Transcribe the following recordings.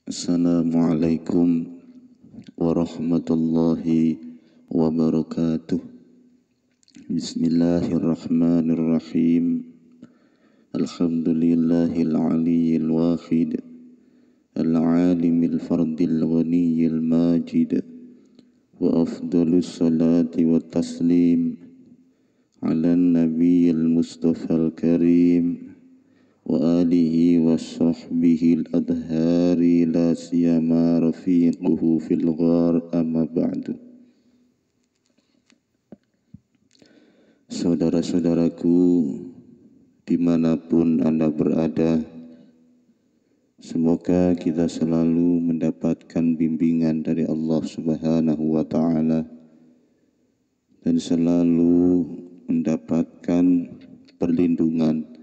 Assalamualaikum warahmatullahi wabarakatuh. Bismillahirrahmanirrahim. Alhamdulillahil aliyyil wahid, al-alimil fardil ghaniyil majid, wa afdalus salati wa taslim ala nabiyil mustafal karim wa alihi wa sahbihi al-adhari la siyama rafiquhu fil ghar amma ba'du. Saudara-saudaraku dimanapun Anda berada, semoga kita selalu mendapatkan bimbingan dari Allah Subhanahu wa ta'ala dan selalu mendapatkan perlindungan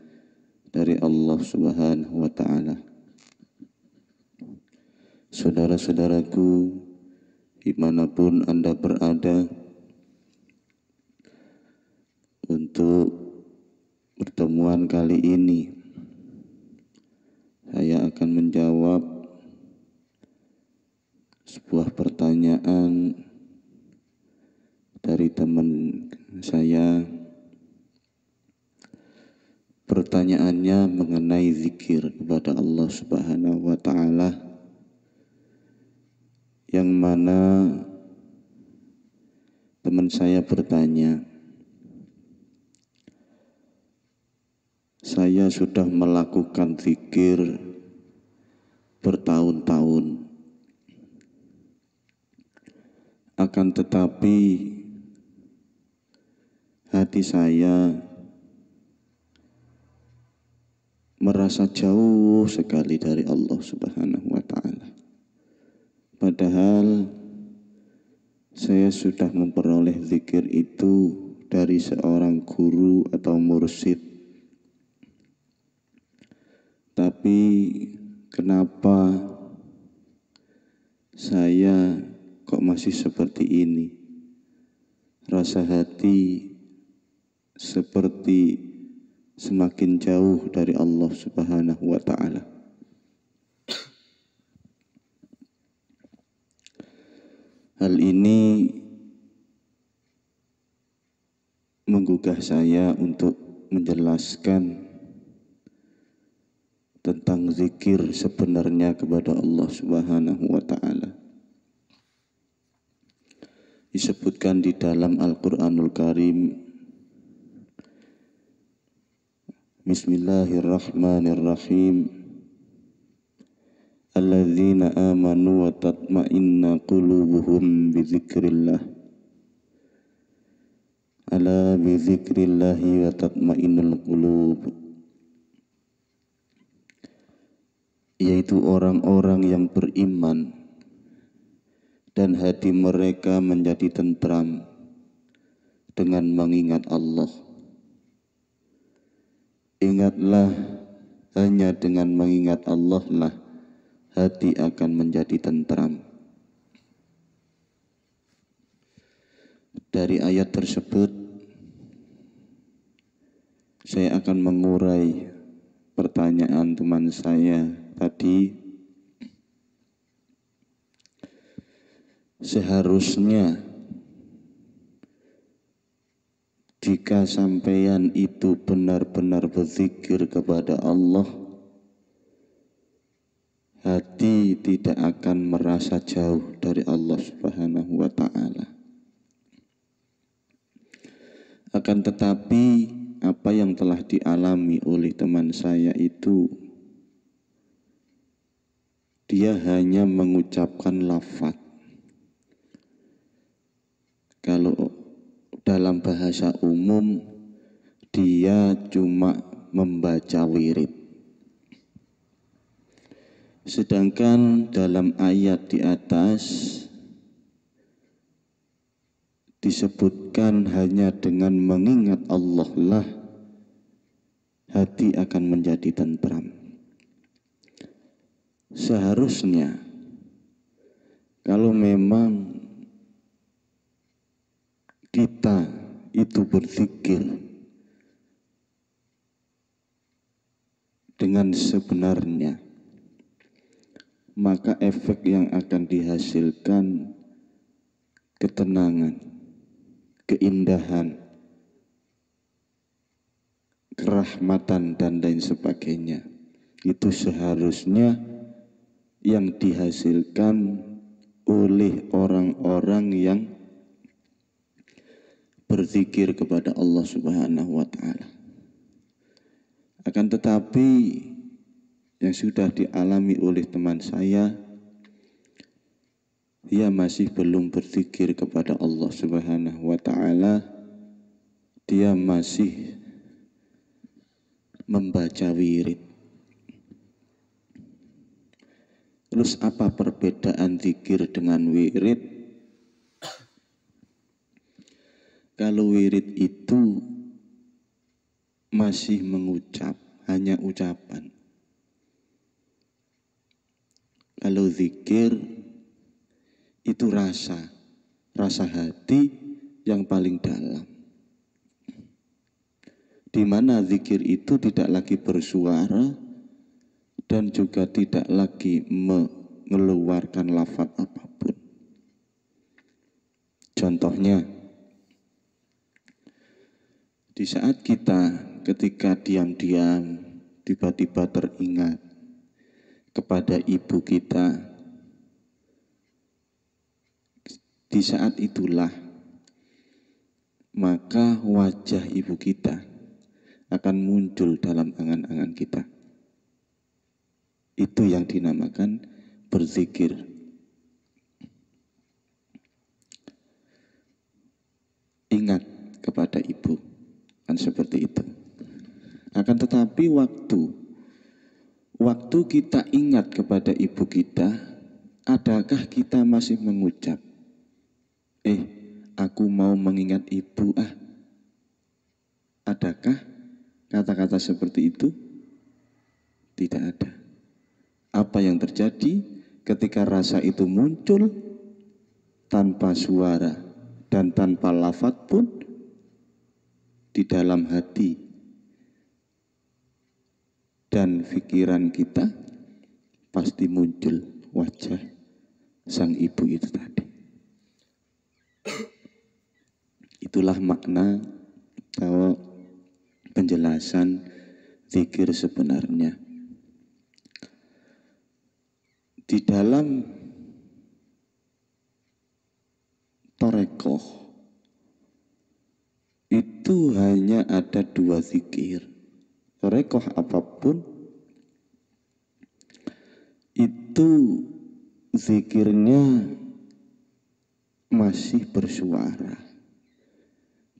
dari Allah Subhanahu wa ta'ala. Saudara-saudaraku dimanapun Anda berada, untuk pertemuan kali ini saya akan menjawab sebuah pertanyaan dari teman saya. Pertanyaannya mengenai zikir kepada Allah Subhanahu wa ta'ala, yang mana teman saya bertanya, saya sudah melakukan zikir bertahun-tahun, akan tetapi hati saya merasa jauh sekali dari Allah Subhanahu wa ta'ala. Padahal saya sudah memperoleh zikir itu dari seorang guru atau mursyid. Tapi kenapa saya kok masih seperti ini? Rasa hati seperti semakin jauh dari Allah Subhanahu wa ta'ala. Hal ini menggugah saya untuk menjelaskan tentang zikir sebenarnya kepada Allah Subhanahu wa ta'ala. Disebutkan di dalam Al-Quranul Karim, Bismillahirrahmanirrahim. Alladzina amanu wa tatma'inna qulubuhum bizikrillah. Ala bizikrillahi wa tatma'innul qulub. Yaitu orang-orang yang beriman dan hati mereka menjadi tentram dengan mengingat Allah. Ingatlah, hanya dengan mengingat Allah lah hati akan menjadi tentram. Dari ayat tersebut saya akan mengurai pertanyaan teman saya tadi. Seharusnya jika sampeyan itu benar-benar berzikir kepada Allah, hati tidak akan merasa jauh dari Allah Subhanahu wa ta'ala. Akan tetapi apa yang telah dialami oleh teman saya itu, dia hanya mengucapkan lafaz. Kalau dalam bahasa umum, dia cuma membaca wirid. Sedangkan dalam ayat di atas disebutkan hanya dengan mengingat Allah lah hati akan menjadi tentram. Seharusnya kalau memang kita itu berzikir dengan sebenarnya, maka efek yang akan dihasilkan ketenangan, keindahan, kerahmatan dan lain sebagainya. Itu seharusnya yang dihasilkan oleh orang-orang yang berzikir kepada Allah Subhanahu wa Ta'ala. Akan tetapi yang sudah dialami oleh teman saya, dia masih belum berzikir kepada Allah Subhanahu wa Ta'ala. Dia masih membaca wirid. Terus apa perbedaan zikir dengan wirid? Kalau wirid itu masih mengucap, hanya ucapan. Kalau zikir itu rasa hati yang paling dalam. Di mana zikir itu tidak lagi bersuara dan juga tidak lagi mengeluarkan lafaz apapun. Contohnya, di saat kita ketika diam-diam tiba-tiba teringat kepada ibu kita, di saat itulah maka wajah ibu kita akan muncul dalam angan-angan kita. Itu yang dinamakan berzikir. Ingat kepada ibu, kan seperti itu. Akan tetapi waktu kita ingat kepada ibu kita, adakah kita masih mengucap, aku mau mengingat ibu Adakah kata-kata seperti itu? Tidak ada. Apa yang terjadi ketika rasa itu muncul tanpa suara dan tanpa lafaz pun di dalam hati dan pikiran kita, pasti muncul wajah sang ibu itu tadi. Itulah makna atau penjelasan zikir sebenarnya. Di dalam tarekoh itu hanya ada 2 zikir. Tarekoh apapun itu zikirnya masih bersuara,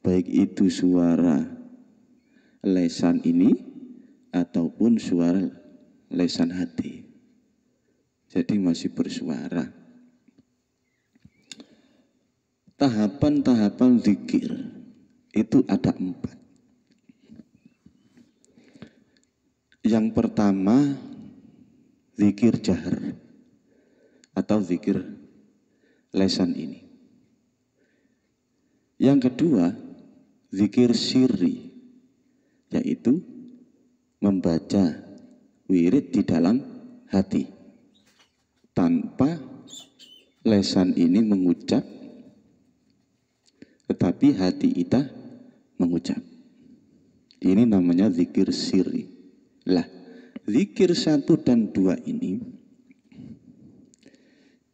baik itu suara lesan ini ataupun suara lesan hati. Jadi masih bersuara. Tahapan-tahapan zikir itu ada 4. Yang pertama, zikir jahar atau zikir lesan ini. Yang kedua, zikir sirri, yaitu membaca wirid di dalam hati tanpa lesan ini mengucap, tetapi hati kita mengucap. Ini namanya zikir sirri. Lah, zikir 1 dan 2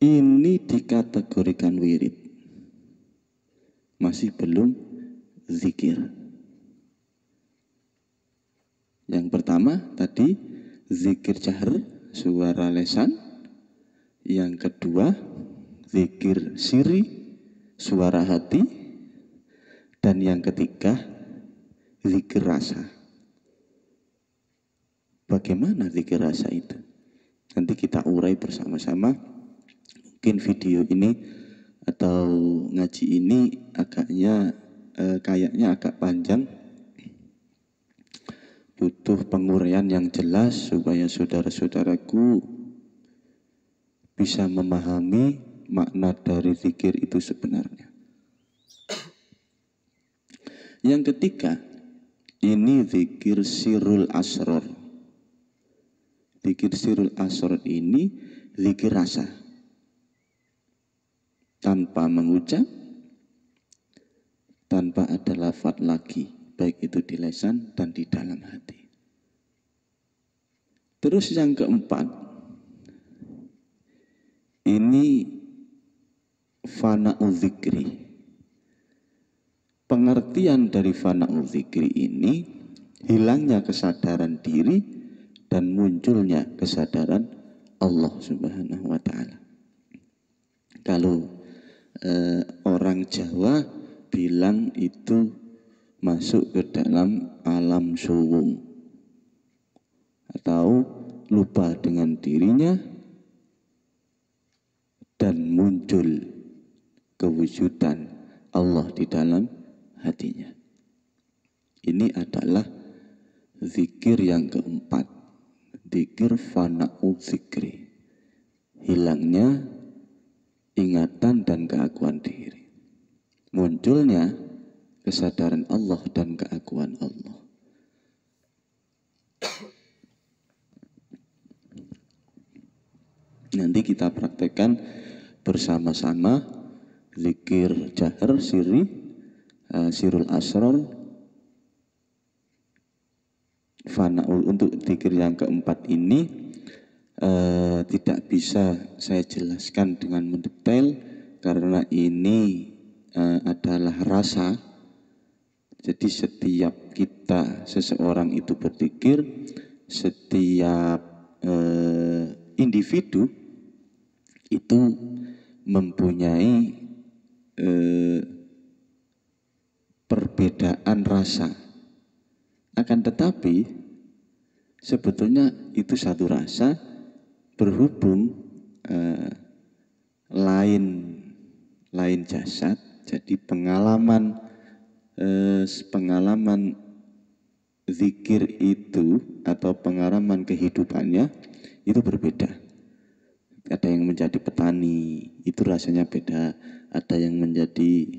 ini dikategorikan wirid, masih belum zikir. Yang pertama tadi zikir jahar, suara lesan. Yang kedua zikir sirri, suara hati. Dan yang ketiga zikir rasa. Bagaimana zikir rasa itu? Nanti kita urai bersama-sama. Mungkin video ini atau ngaji ini kayaknya agak panjang, butuh penguraian yang jelas supaya saudara-saudaraku bisa memahami makna dari zikir itu sebenarnya. Yang ketiga, ini zikir sirrul asror, Zikir sirul asrar ini zikir rasa, tanpa mengucap, tanpa ada lafaz lagi, baik itu di lisan dan di dalam hati. Terus yang keempat, ini fana'u zikri. Pengertian dari fana'u zikri ini hilangnya kesadaran diri dan munculnya kesadaran Allah Subhanahu wa Ta'ala. Kalau orang Jawa bilang itu masuk ke dalam alam suwung atau lupa dengan dirinya dan muncul kewujudan Allah di dalam hatinya. Ini adalah zikir yang keempat, zikir fana'u zikri, hilangnya ingatan dan keakuan diri, munculnya kesadaran Allah dan keakuan Allah. Nanti kita praktekkan bersama-sama zikir jahar sirri, sirul asrar, fana'ul. Untuk zikir yang keempat ini tidak bisa saya jelaskan dengan mendetail karena ini adalah rasa. Jadi setiap kita, seseorang itu berzikir, setiap individu itu mempunyai perbedaan rasa. Akan tetapi sebetulnya itu satu rasa, berhubung lain jasad, jadi pengalaman zikir itu atau pengalaman kehidupannya itu berbeda. Ada yang menjadi petani, itu rasanya beda. Ada yang menjadi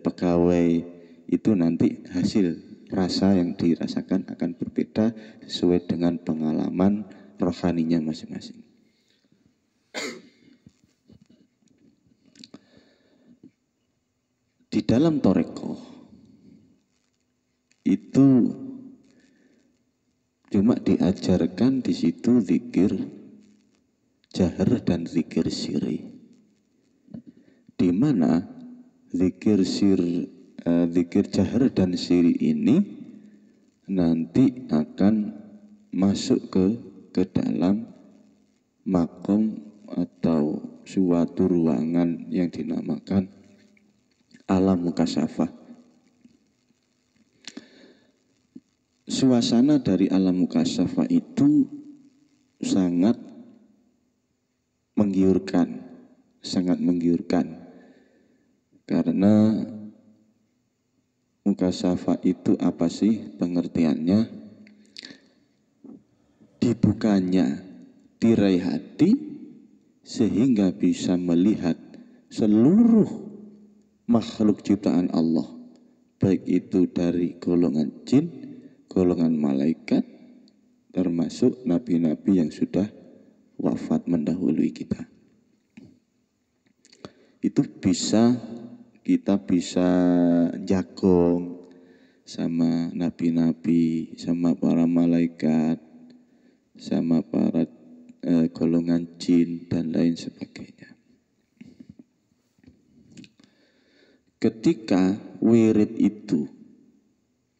pegawai, itu nanti hasil rasa yang dirasakan akan berbeda sesuai dengan pengalaman rohaninya masing-masing. Di dalam Thariqah itu cuma diajarkan di situ zikir jahar dan zikir sirri, di mana zikir jahar dan sirri ini nanti akan masuk ke dalam makom atau suatu ruangan yang dinamakan alam mukasyafah. Suasana dari alam mukasyafah itu sangat menggiurkan, karena mukasyafah itu apa sih pengertiannya? Dibukanya tirai hati sehingga bisa melihat seluruh makhluk ciptaan Allah, baik itu dari golongan jin, golongan malaikat, termasuk nabi-nabi yang sudah wafat mendahului kita. Itu kita bisa jagong sama nabi-nabi, sama para malaikat, sama para golongan jin dan lain sebagainya. Ketika wirid itu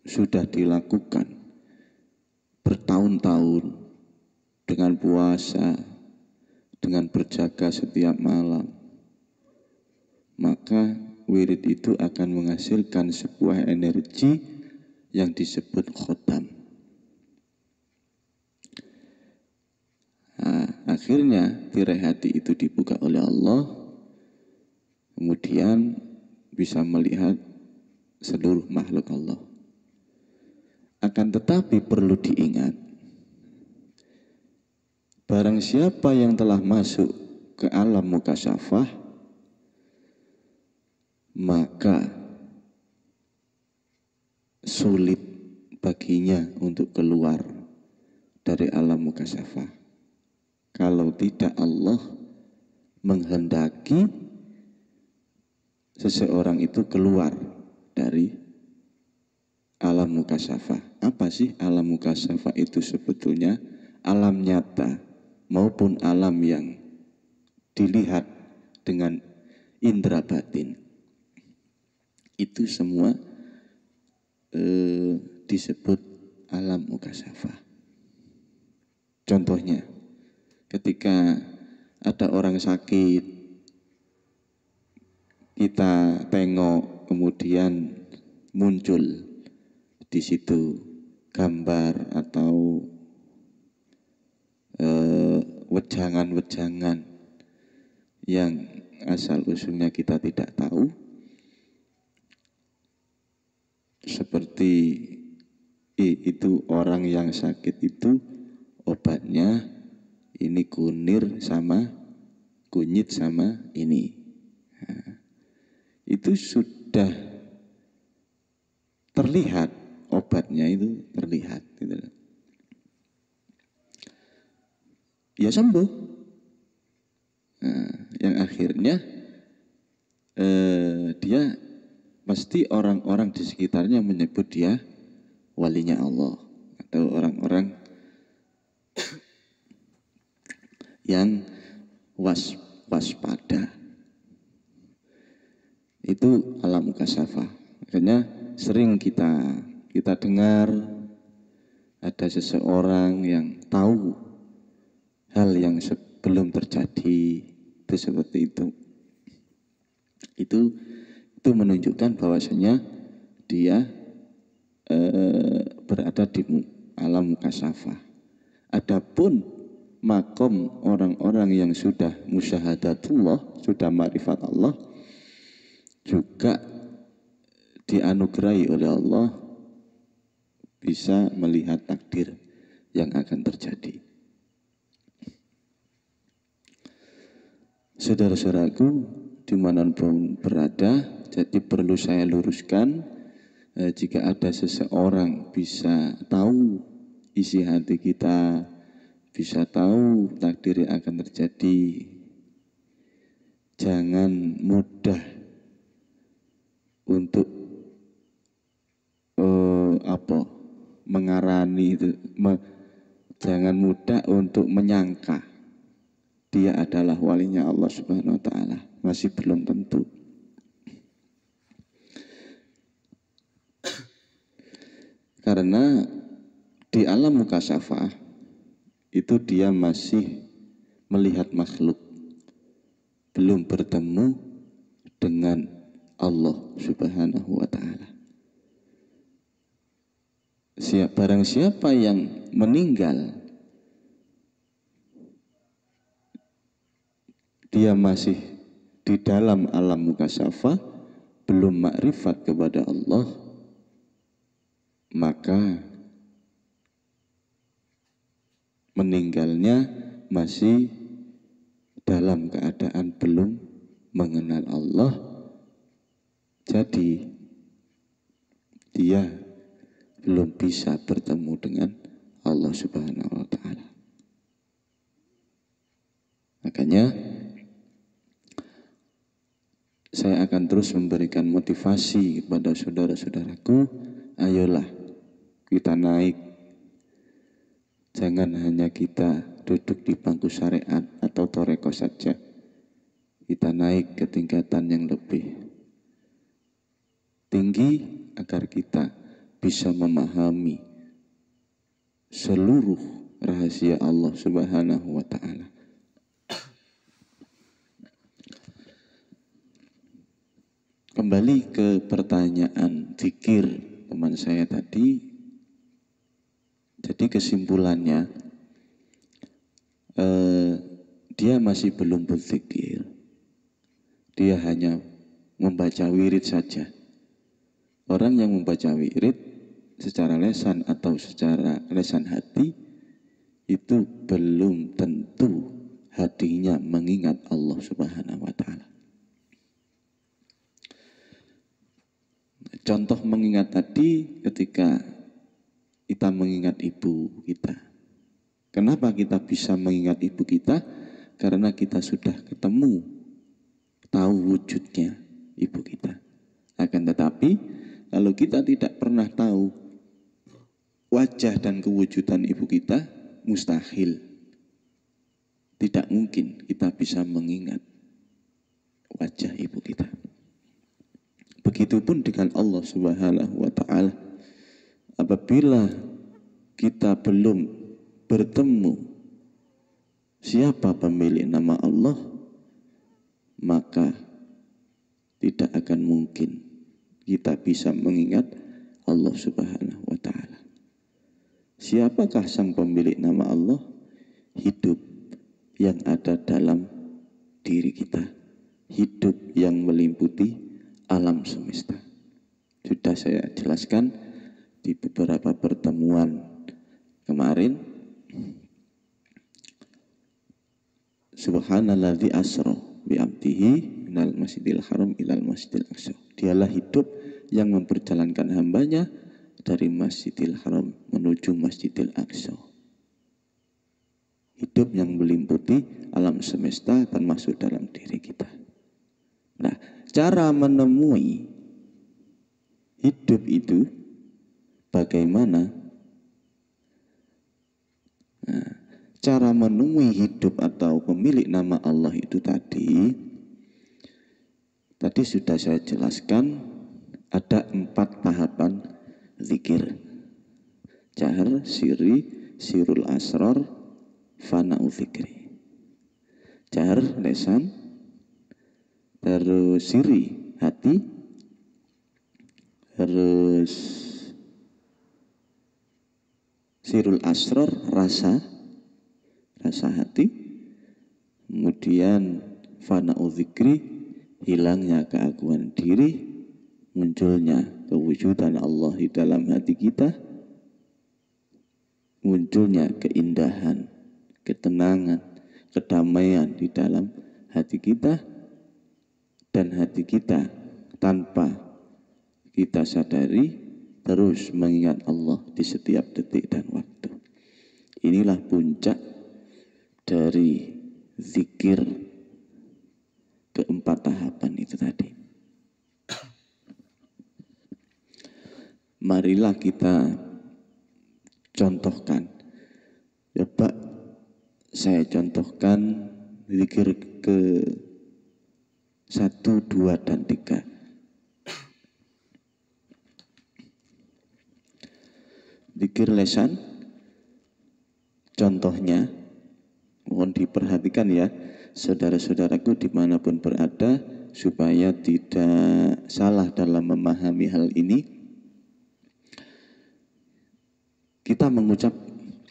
sudah dilakukan bertahun-tahun dengan puasa, dengan berjaga setiap malam, maka wirid itu akan menghasilkan sebuah energi yang disebut khotam. Akhirnya tirai hati itu dibuka oleh Allah, kemudian bisa melihat seluruh makhluk Allah. Akan tetapi perlu diingat, barang siapa yang telah masuk ke alam mukasyafah, maka sulit baginya untuk keluar dari alam mukasyafah. Kalau tidak Allah menghendaki seseorang itu keluar dari alam mukasyafah. Apa sih alam mukasyafah itu sebetulnya? Alam nyata maupun alam yang dilihat dengan indera batin. Itu semua disebut alam mukasyafah. Contohnya, ketika ada orang sakit, kita tengok, kemudian muncul di situ gambar atau wejangan-wejangan yang asal usulnya kita tidak tahu, seperti itu orang yang sakit itu obatnya ini kunir sama kunyit sama ini. Nah, itu sudah terlihat, obatnya itu terlihat gitu. Ya sembuh. Nah, yang akhirnya dia pasti orang-orang di sekitarnya menyebut dia walinya Allah atau orang-orang yang waspada. Itu alam mukasyafah. Makanya sering kita dengar ada seseorang yang tahu hal yang sebelum terjadi, itu seperti itu. Itu menunjukkan bahwasanya dia berada di alam mukasyafah. Adapun makom orang-orang yang sudah musyahadatullah, sudah ma'rifat Allah, juga dianugerahi oleh Allah bisa melihat takdir yang akan terjadi. Saudara-saudaraku, dimanapun berada, jadi perlu saya luruskan, jika ada seseorang bisa tahu isi hati kita, bisa tahu takdir yang akan terjadi, jangan mudah untuk mengarani itu, jangan mudah untuk menyangka dia adalah walinya Allah Subhanahu wa ta'ala. Masih belum tentu. Karena di alam mukasyafah itu dia masih melihat makhluk, belum bertemu dengan Allah Subhanahu wa ta'ala. Barang siapa yang meninggal, dia masih di dalam alam mukasyafah, belum makrifat kepada Allah, maka meninggalnya masih dalam keadaan belum mengenal Allah. Jadi dia belum bisa bertemu dengan Allah Subhanahu wa ta'ala. Makanya saya akan terus memberikan motivasi kepada saudara-saudaraku, ayolah kita naik. Jangan hanya kita duduk di bangku syariat atau toreko saja. Kita naik ke tingkatan yang lebih tinggi agar kita bisa memahami seluruh rahasia Allah Subhanahu wa ta'ala. Kembali ke pertanyaan zikir teman saya tadi. Jadi kesimpulannya, dia masih belum berzikir. Dia hanya membaca wirid saja. Orang yang membaca wirid secara lesan atau secara lesan hati, itu belum tentu hatinya mengingat Allah Subhanahu wa ta'ala. Contoh mengingat tadi ketika kita mengingat ibu kita, Kenapa kita bisa mengingat ibu kita? Karena kita sudah ketemu, tahu wujudnya ibu kita. Akan tetapi, kalau kita tidak pernah tahu wajah dan kewujudan ibu kita, mustahil. Tidak mungkin kita bisa mengingat wajah ibu kita. Begitupun dengan Allah Subhanahu wa Ta'ala. Apabila kita belum bertemu siapa pemilik nama Allah, maka tidak akan mungkin kita bisa mengingat Allah Subhanahu wa Ta'ala. Siapakah sang pemilik nama Allah? Hidup yang ada dalam diri kita, hidup yang meliputi alam semesta. Sudah saya jelaskan di beberapa pertemuan kemarin. Subhanalladzi asra bi 'abdihi minal masjidil haram ilal masjidil aqsa. Dialah hidup yang memperjalankan hambanya dari Masjidil Haram menuju Masjidil Aqsa. Hidup yang meliputi alam semesta termasuk dalam diri kita. Nah, cara menemui hidup itu bagaimana? Nah, cara menemui hidup atau pemilik nama Allah itu tadi sudah saya jelaskan, ada 4 tahapan zikir. Jahar, siri, sirul asrar, fana'u zikri. Jahar, lesan, terus siri, hati, terus sirul asrar, rasa hati, kemudian fana'u zikri, hilangnya keagungan diri, munculnya kewujudan Allah di dalam hati kita, munculnya keindahan, ketenangan, kedamaian di dalam hati kita, dan hati kita tanpa kita sadari terus mengingat Allah di setiap detik dan waktu. Inilah puncak dari zikir ke-4 tahapan itu tadi. Marilah kita contohkan. Coba saya contohkan zikir ke 1, 2, dan 3. Zikir lesan, contohnya, mohon diperhatikan ya, saudara-saudaraku dimanapun berada, supaya tidak salah dalam memahami hal ini. Kita mengucap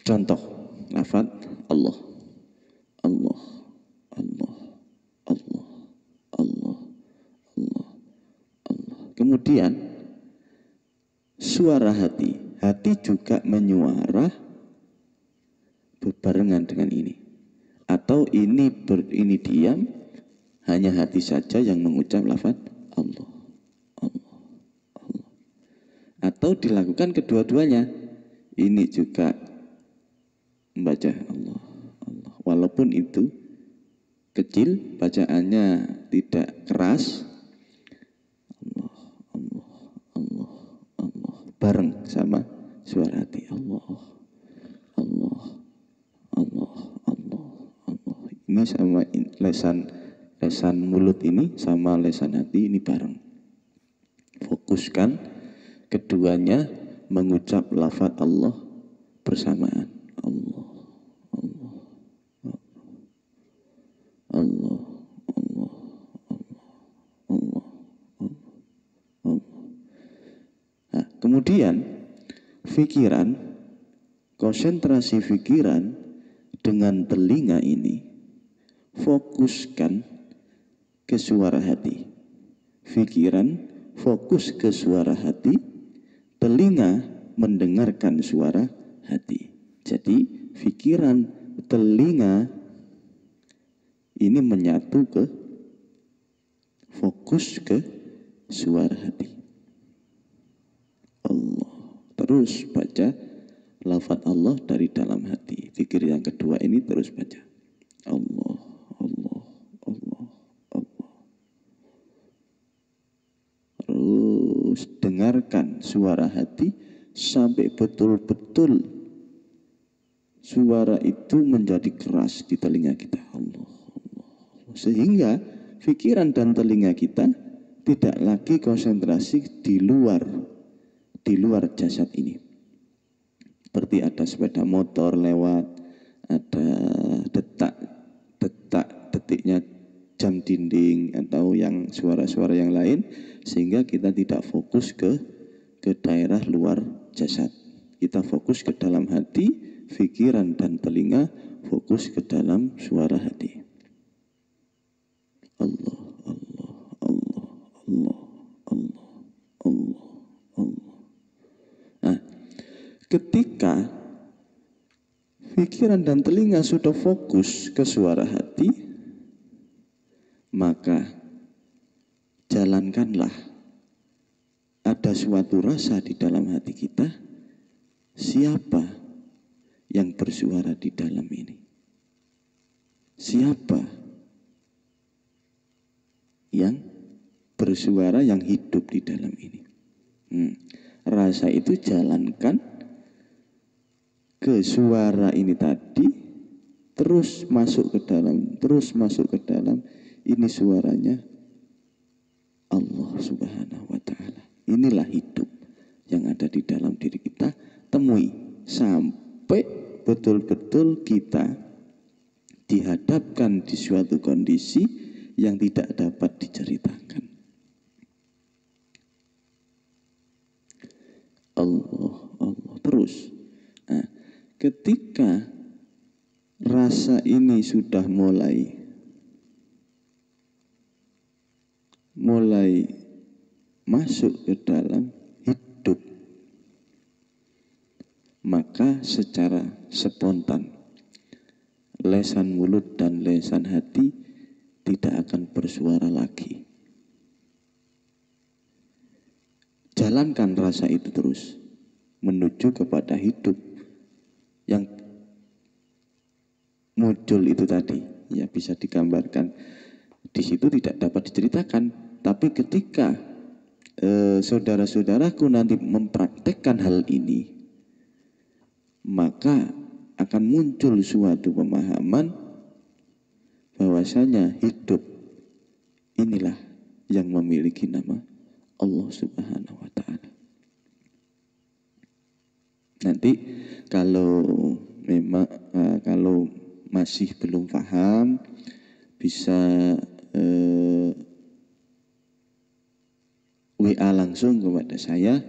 contoh lafaz Allah, Allah, Allah, Allah, Allah, Allah, Allah. Kemudian suara hati juga menyuara berbarengan dengan ini. Atau ini diam, hanya hati saja yang mengucap lafaz Allah, Allah, Allah. Atau dilakukan kedua-duanya. Ini juga membaca Allah, Allah. Walaupun itu kecil, bacaannya tidak keras. Allah, Allah, Allah, Allah. Bareng sama suara hati. Allah, Allah, Allah, Allah, Allah. Ini sama lesan mulut ini sama lesan hati ini bareng. Fokuskan keduanya mengucap lafaz Allah bersamaan. Allah, Allah, Allah, Allah, Allah, Allah, Allah. Nah, kemudian pikiran, konsentrasi pikiran dengan telinga ini fokuskan ke suara hati. Pikiran fokus ke suara hati, telinga mendengarkan suara hati. Jadi pikiran, telinga ini menyatu ke fokus ke suara hati. Allah. Terus baca lafaz Allah dari dalam hati. Zikir yang kedua ini terus baca Allah, Allah, Allah, Allah. Terus dengarkan suara hati sampai betul-betul suara itu menjadi keras di telinga kita. Allah, Allah. Sehingga pikiran dan telinga kita tidak lagi konsentrasi di luar jasad ini. Seperti ada sepeda motor lewat, ada detiknya jam dinding atau yang suara-suara yang lain, sehingga kita tidak fokus ke daerah luar jasad. Kita fokus ke dalam hati, pikiran dan telinga fokus ke dalam suara hati. Allah, Allah, Allah, Allah, Allah, Allah, Allah. Nah, ketika pikiran dan telinga sudah fokus ke suara hati, maka jalankanlah ada suatu rasa di dalam hati kita, siapa yang bersuara di dalam ini? Siapa yang bersuara, yang hidup di dalam ini? Rasa itu jalankan ke suara ini tadi, terus masuk ke dalam, ini suaranya Allah Subhanahu wa Ta'ala. Inilah hidup yang ada di dalam diri kita. Temui sampai betul-betul kita dihadapkan di suatu kondisi yang tidak dapat diceritakan. Allah, Allah terus. Nah, ketika rasa ini sudah mulai masuk ke dalam hidup, maka secara spontan lesan mulut dan lesan hati tidak akan bersuara lagi. Jalankan rasa itu terus menuju kepada hidup yang muncul itu tadi. Ya, bisa digambarkan di situ tidak dapat diceritakan, tapi ketika saudara-saudaraku nanti mempraktekkan hal ini, maka akan muncul suatu pemahaman bahwasanya hidup inilah yang memiliki nama Allah Subhanahu wa Ta'ala. Nanti kalau memang kalau masih belum paham, bisa WA langsung kepada saya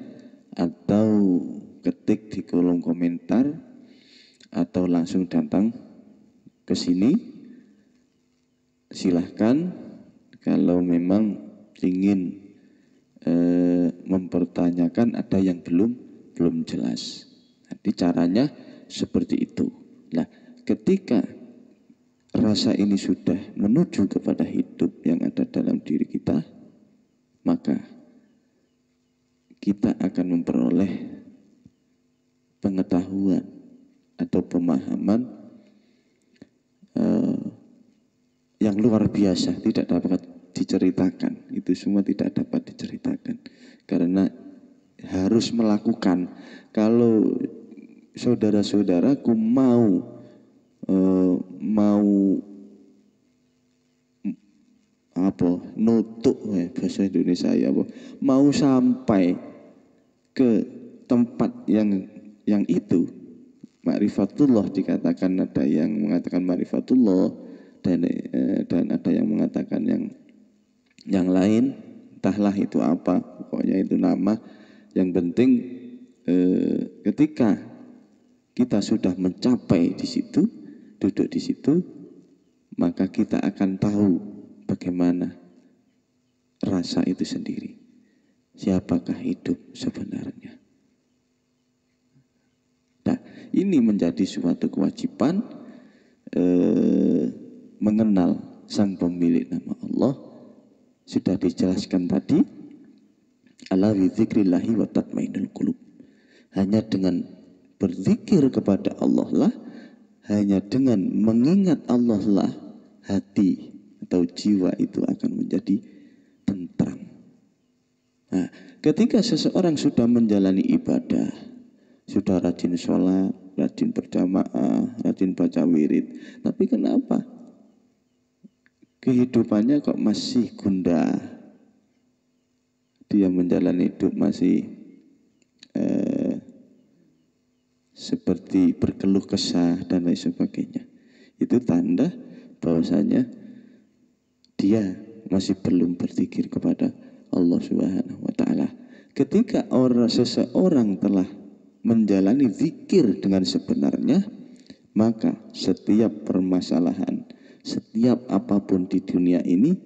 atau ketik di kolom komentar atau langsung datang ke sini. Silahkan kalau memang ingin mempertanyakan, ada yang belum jelas. Nanti caranya seperti itu. Nah, ketika rasa ini sudah menuju kepada hidup yang ada dalam diri kita, maka kita akan memperoleh pengetahuan atau pemahaman yang luar biasa, tidak dapat diceritakan. Itu semua tidak dapat diceritakan karena harus melakukan. Kalau saudara-saudaraku mau nutuk bahasa Indonesia ya, mau sampai ke tempat yang itu, ma'rifatullah dikatakan, ada yang mengatakan ma'rifatullah dan ada yang mengatakan yang lain, entahlah itu apa, pokoknya itu nama. Yang penting ketika kita sudah mencapai di situ, duduk di situ, maka kita akan tahu bagaimana rasa itu sendiri. Siapakah hidup sebenarnya? Nah, ini menjadi suatu kewajiban mengenal sang pemilik nama Allah. Sudah dijelaskan tadi, ala bi dzikrillahi wa tatmainnul qulub. Hanya dengan berzikir kepada Allah lah, hanya dengan mengingat Allah lah, hati atau jiwa itu akan menjadi tentram. Nah, ketika seseorang sudah menjalani ibadah, sudah rajin sholat, rajin berjamaah, rajin baca wirid, tapi kenapa kehidupannya kok masih gundah? Dia menjalani hidup masih seperti berkeluh kesah dan lain sebagainya. Itu tanda bahwasanya dia masih belum berzikir kepada Allah Subhanahu wa taala. Ketika seseorang telah menjalani zikir dengan sebenarnya, maka setiap permasalahan, setiap apapun di dunia ini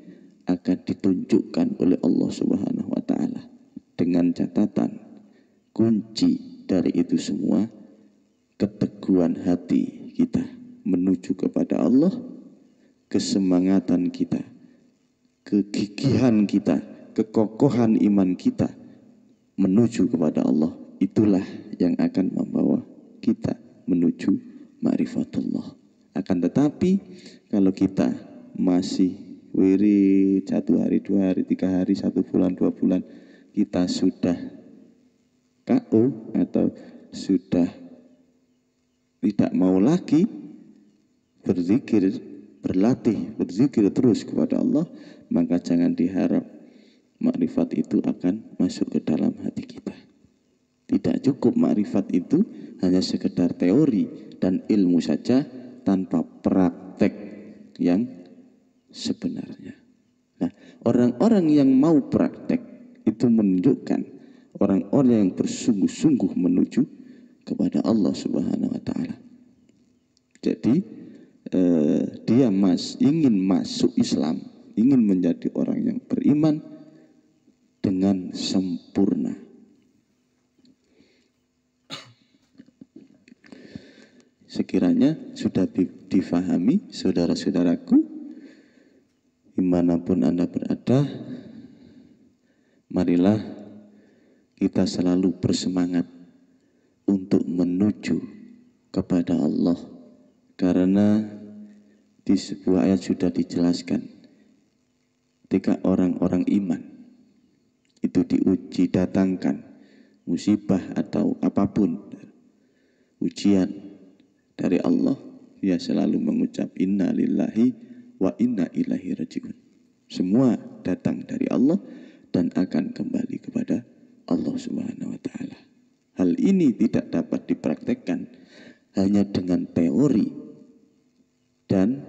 akan ditunjukkan oleh Allah Subhanahu wa taala. Dengan catatan, kunci dari itu semua keteguhan hati kita menuju kepada Allah, kesemangatan kita, kegigihan kita, kekokohan iman kita menuju kepada Allah. Itulah yang akan membawa kita menuju ma'rifatullah. Akan tetapi kalau kita masih wirid 1 hari, 2 hari, 3 hari, 1 bulan, 2 bulan, kita sudah KO atau sudah tidak mau lagi berzikir, berlatih, berzikir terus kepada Allah, maka jangan diharap makrifat itu akan masuk ke dalam hati kita. Tidak cukup makrifat itu hanya sekedar teori dan ilmu saja tanpa praktek yang sebenarnya. Nah, orang-orang yang mau praktek itu menunjukkan orang-orang yang bersungguh-sungguh menuju kepada Allah Subhanahu wa taala. Jadi dia ingin masuk Islam, ingin menjadi orang yang beriman dengan sempurna. Sekiranya sudah difahami saudara-saudaraku, dimanapun Anda berada, marilah kita selalu bersemangat untuk menuju kepada Allah, karena di sebuah ayat sudah dijelaskan ketika orang-orang iman itu diuji, datangkan musibah atau apapun ujian dari Allah, dia selalu mengucap inna lillahi wa inna ilaihi rajiun. Semua datang dari Allah dan akan kembali kepada Allah Subhanahu wa taala. Hal ini tidak dapat dipraktekkan hanya dengan teori dan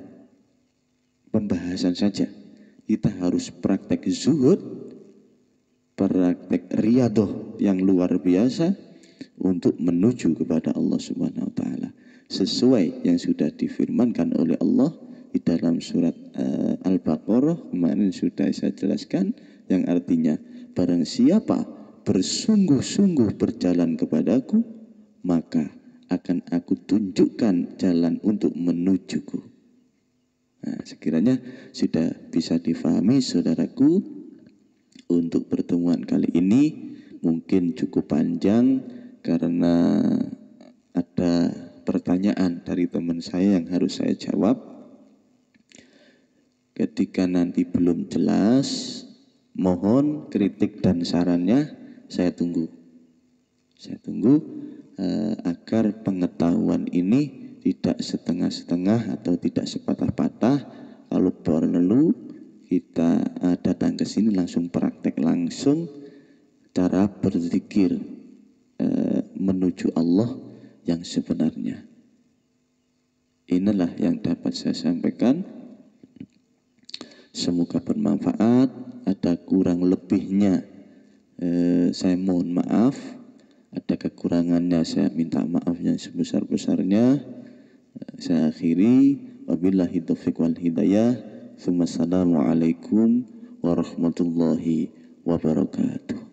pembahasan saja. Kita harus praktek zuhud, praktek riyadoh yang luar biasa untuk menuju kepada Allah Subhanahu wa taala. Sesuai yang sudah difirmankan oleh Allah di dalam surat Al-Baqarah, kemarin sudah saya jelaskan, yang artinya barang siapa bersungguh-sungguh berjalan kepadaku, maka akan aku tunjukkan jalan untuk menujuku. Nah, sekiranya sudah bisa difahami saudaraku, untuk pertemuan kali ini mungkin cukup panjang karena ada pertanyaan dari teman saya yang harus saya jawab. Ketika nanti belum jelas, mohon kritik dan sarannya saya tunggu. Saya tunggu agar pengetahuan ini tidak setengah-setengah atau tidak sepatah-patah. Kalau perlu kita datang ke sini langsung praktek langsung cara berzikir menuju Allah yang sebenarnya. Inilah yang dapat saya sampaikan. Semoga bermanfaat. Ada kurang lebihnya saya mohon maaf. Ada kekurangannya saya minta maaf yang sebesar-besarnya. Saya akhiri. Wabillahi taufiq wal hidayah. Assalamualaikum warahmatullahi wabarakatuh.